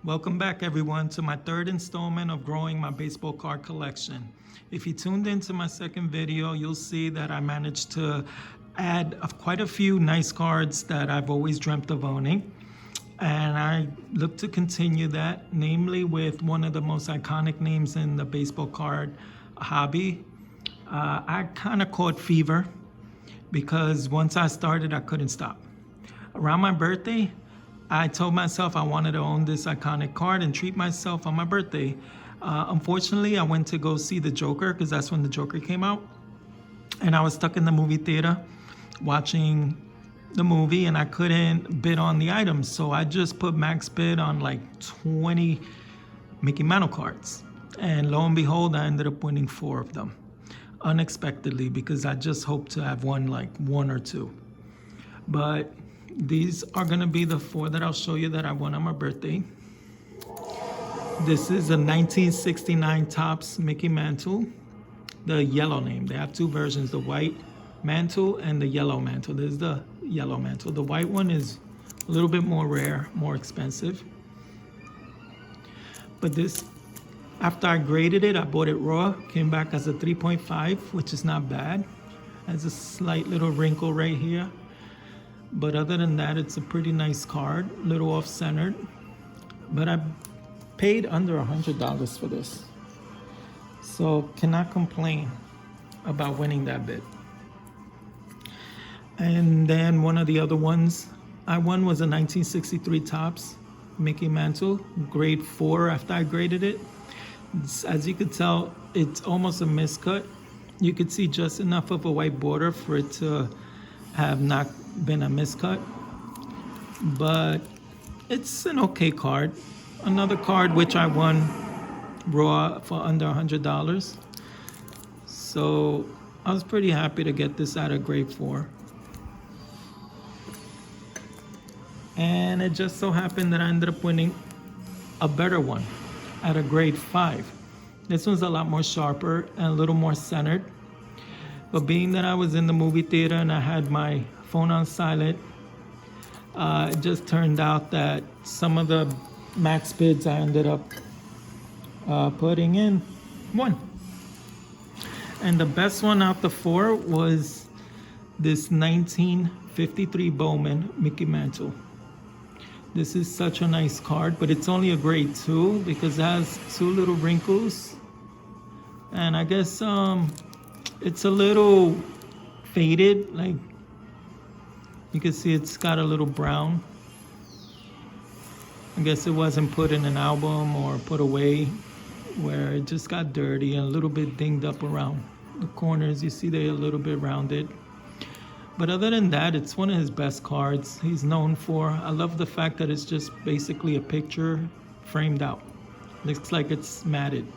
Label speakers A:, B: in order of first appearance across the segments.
A: Welcome back everyone to my third installment of growing my baseball card collection. If you tuned into my second video, you'll see that I managed to add quite a few nice cards that I've always dreamt of owning. And I look to continue that, namely with one of the most iconic names in the baseball card hobby. I kind of caught fever because once I started, I couldn't stop. Around my birthday, I told myself I wanted to own this iconic card and treat myself on my birthday. Unfortunately, I went to go see the Joker because that's when the Joker came out. And I was stuck in the movie theater watching the movie and I couldn't bid on the items. So I just put max bid on like 20 Mickey Mantle cards. And lo and behold, I ended up winning 4 of them unexpectedly because I just hoped to have won like 1 or 2. But these are gonna be the 4 that I'll show you that I won on my birthday. This is a 1969 Topps Mickey Mantle, the yellow name. They have 2 versions, the white mantle and the yellow mantle. There's the yellow mantle. The white one is a little bit more rare, more expensive. But this, after I graded it, I bought it raw, came back as a 3.5, which is not bad. Has a slight little wrinkle right here. But other than that, it's a pretty nice card, little off-centered. But I paid under $100 for this. So cannot complain about winning that bid. And then one of the other ones I won was a 1963 Topps Mickey Mantle, grade 4 after I graded it. As you could tell, it's almost a miscut. You could see just enough of a white border for it to have not been a miscut, but it's an okay card. Another card which I won raw for under $100. So I was pretty happy to get this at a grade 4. And it just so happened that I ended up winning a better one at a grade 5. This one's a lot more sharper and a little more centered. But being that I was in the movie theater and I had my phone on silent, it just turned out that some of the max bids I ended up putting in won. And the best one out the 4 was this 1953 Bowman Mickey Mantle. This is such a nice card, but it's only a grade 2 because it has 2 little wrinkles. And I guess it's a little faded, like you can see it's got a little brown. I guess it wasn't put in an album or put away, where it just got dirty and a little bit dinged up around the corners. You see they're a little bit rounded. But other than that, it's one of his best cards he's known for. I love the fact that it's just basically a picture framed out. Looks like it's matted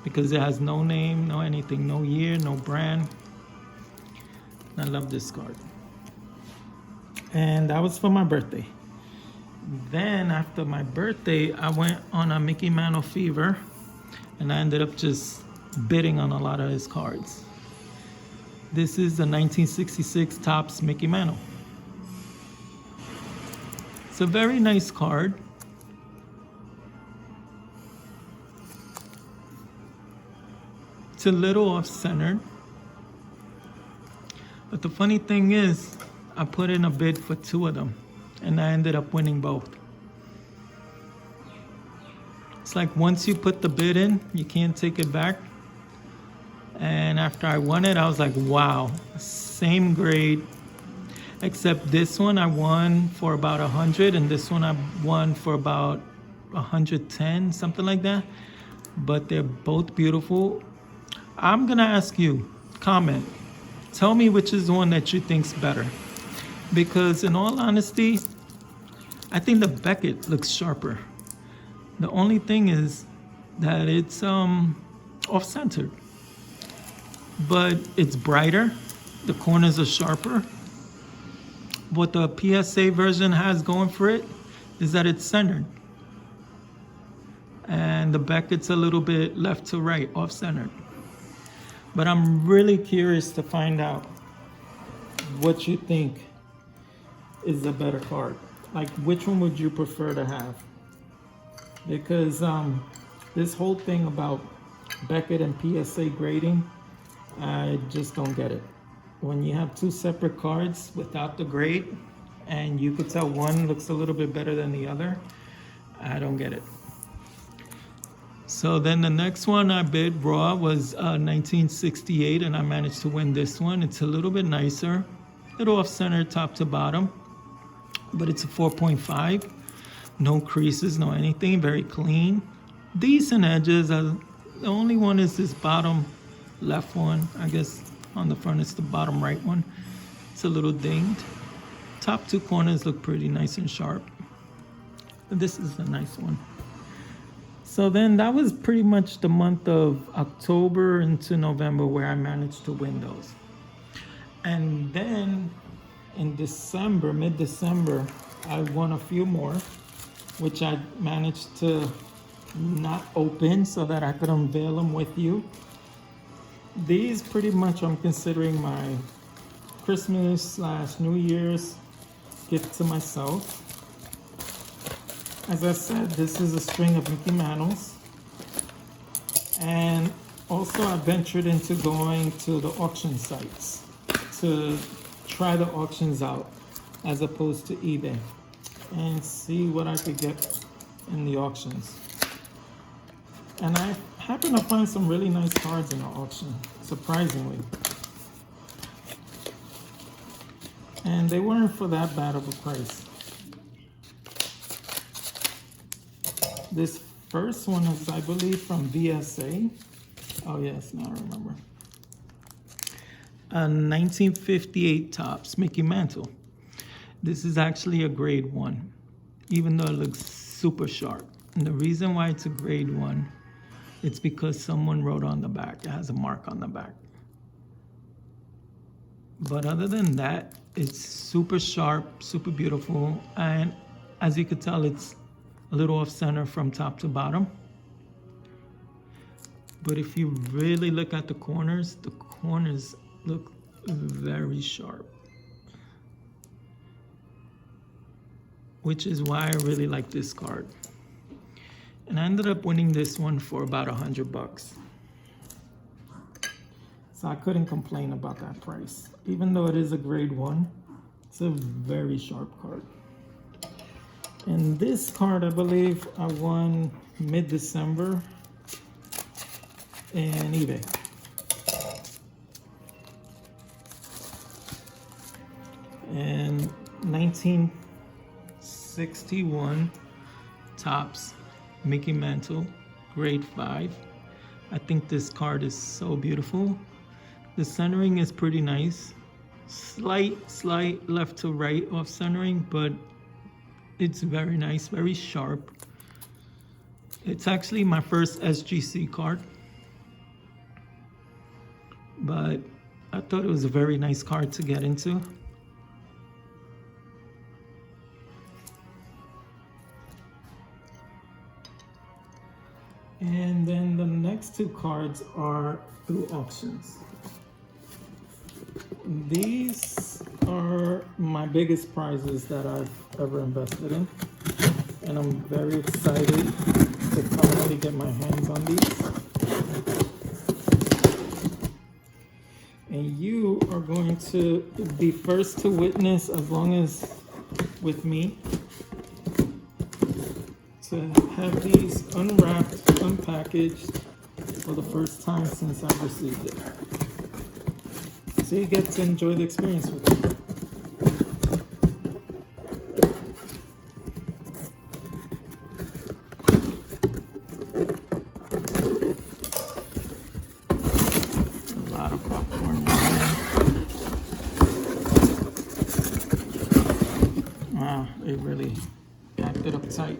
A: because it has no name, no anything, no year, no brand. I love this card. And that was for my birthday. Then after my birthday, I went on a Mickey Mantle fever and I ended up just bidding on a lot of his cards. This is the 1966 Topps Mickey Mantle. It's a very nice card. It's a little off-centered. But the funny thing is, I put in a bid for 2 of them and I ended up winning both. It's like once you put the bid in, you can't take it back. And after I won it, I was like, wow, same grade, except this one I won for about 100 and this one I won for about 110, something like that. But they're both beautiful. I'm gonna ask you, comment, tell me which is the one that you think's better. Because in all honesty, I think the Beckett looks sharper. The only thing is that it's off-centered. But it's brighter, the corners are sharper. What the PSA version has going for it is that it's centered. And the Beckett's a little bit left to right, off-centered. But I'm really curious to find out what you think is the better card. Like, which one would you prefer to have? because this whole thing about Beckett and PSA grading, I just don't get it. When you have two separate cards without the grade, and you could tell one looks a little bit better than the other, I don't get it. So then the next one I bid raw was 1968, and I managed to win this one. It's a little bit nicer, a little off center top to bottom, but it's a 4.5. No creases, no anything, very clean. Decent edges. The only one is this bottom left one. I guess on the front it's the bottom right one. It's a little dinged. Top two corners look pretty nice and sharp. This is a nice one. So then that was pretty much the month of October into November where I managed to win those. And then in December, mid-December, I won a few more, which I managed to not open so that I could unveil them with you. These pretty much I'm considering my Christmas/New Year's gift to myself. As I said, this is a string of Mickey Mantles. And also I ventured into going to the auction sites to try the auctions out as opposed to eBay and see what I could get in the auctions. And I happened to find some really nice cards in the auction, surprisingly. And they weren't for that bad of a price. This first one is, I believe, from VSA. Oh yes, now I remember. A 1958 Topps Mickey Mantle. This is actually a grade 1, even though it looks super sharp. And the reason why it's a grade 1, it's because someone wrote on the back. It has a mark on the back. But other than that, it's super sharp, super beautiful. And as you could tell, it's a little off center from top to bottom. But if you really look at the corners look very sharp. Which is why I really like this card. And I ended up winning this one for about $100. So I couldn't complain about that price. Even though it is a grade 1, it's a very sharp card. And this card, I believe I won mid-December in eBay. And 1961 Topps Mickey Mantle, grade 5. I think this card is so beautiful. The centering is pretty nice. Slight left to right off centering, but it's very nice, very sharp. It's actually my first SGC card, but I thought it was a very nice card to get into. And then the next two cards are through auctions. These are my biggest prizes that I've ever invested in. And I'm very excited to finally get my hands on these. And you are going to be first to witness, as long as with me, to have these unwrapped, unpackaged for the first time since I've received it. So you get to enjoy the experience with me. A lot of popcorn in here. Wow, they really packed it up tight.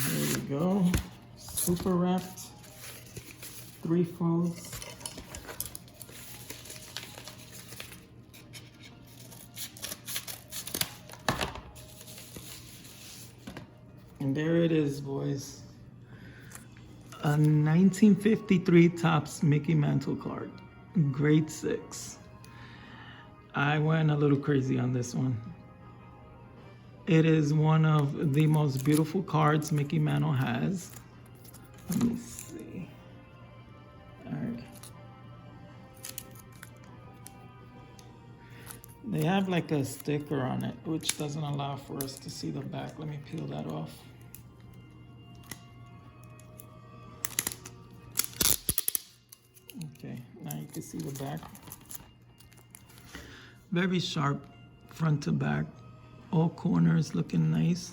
A: There you go, super wrapped, 3 folds. And there it is, boys. a 1953 Topps Mickey Mantle card, grade 6. I went a little crazy on this one. It is one of the most beautiful cards Mickey Mantle has. Let me see. All right. They have like a sticker on it, which doesn't allow for us to see the back. Let me peel that off. Okay, now you can see the back. Very sharp front to back. All corners looking nice.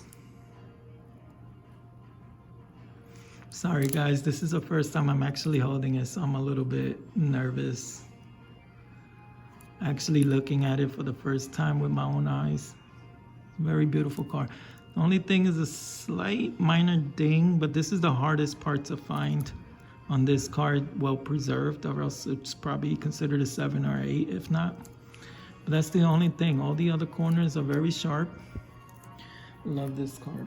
A: Sorry guys, this is the first time I'm actually holding it, so I'm a little bit nervous. Actually looking at it for the first time with my own eyes. Very beautiful card. The only thing is a slight minor ding, but this is the hardest part to find on this card, well preserved, or else it's probably considered a 7 or 8 if not. But that's the only thing. All the other corners are very sharp. Love this card.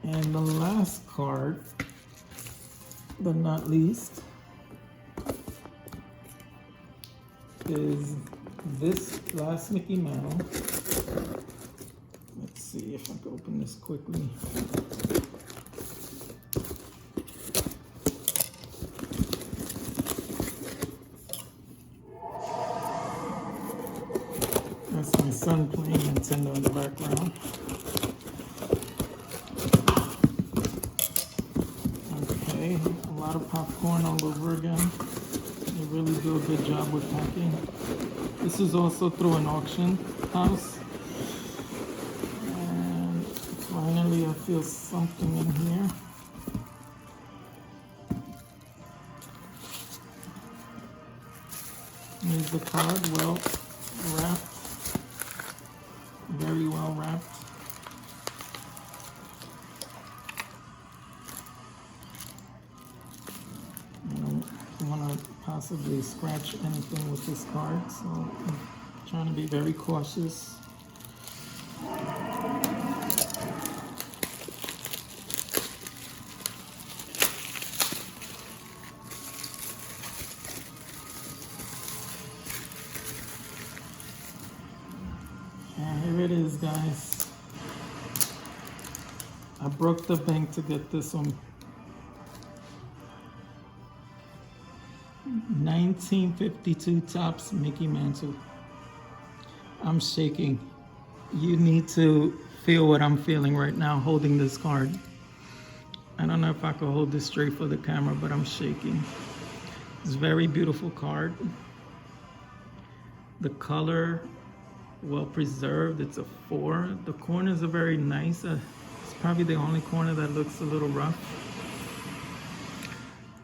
A: And the last card, but not least, is this last Mickey Mantle. Let's see if I can open this quickly. That's my son playing Nintendo in the background. Okay, a lot of popcorn all over again. They really do a good job with packing. This is also through an auction house. And finally I feel something in here. Here's the card, well wrapped. Very well wrapped. I don't want to possibly scratch anything with this card, so I'm trying to be very cautious. And here it is, guys. I broke the bank to get this one. 1952 Topps Mickey Mantle. I'm shaking. You need to feel what I'm feeling right now holding this card. I don't know if I can hold this straight for the camera, but I'm shaking. It's a very beautiful card. The color, well preserved. It's a 4. The corners are very nice. It's probably the only corner that looks a little rough.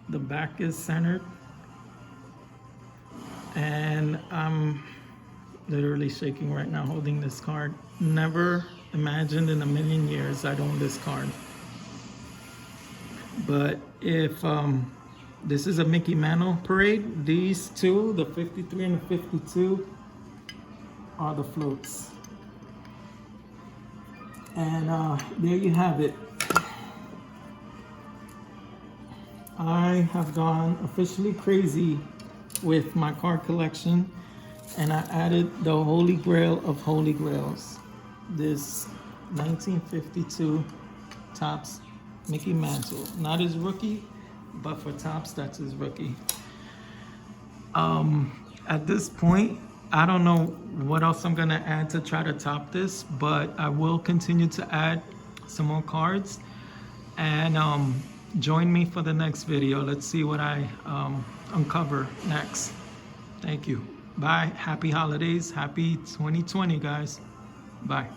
A: The back is centered. And I'm literally shaking right now holding this card. Never imagined in a million years I'd own this card. But if this is a Mickey Mantle parade, these two, the 53 and the 52, are the floats. And there you have it. I have gone officially crazy with my card collection, and I added the holy grail of holy grails, this 1952 Topps Mickey Mantle. Not his rookie, but for Topps, that's his rookie. At this point, I don't know what else I'm gonna add to try to top this, but I will continue to add some more cards. And join me for the next video. Let's see what I uncover next. Thank you. Bye. Happy holidays. Happy 2020, guys. Bye.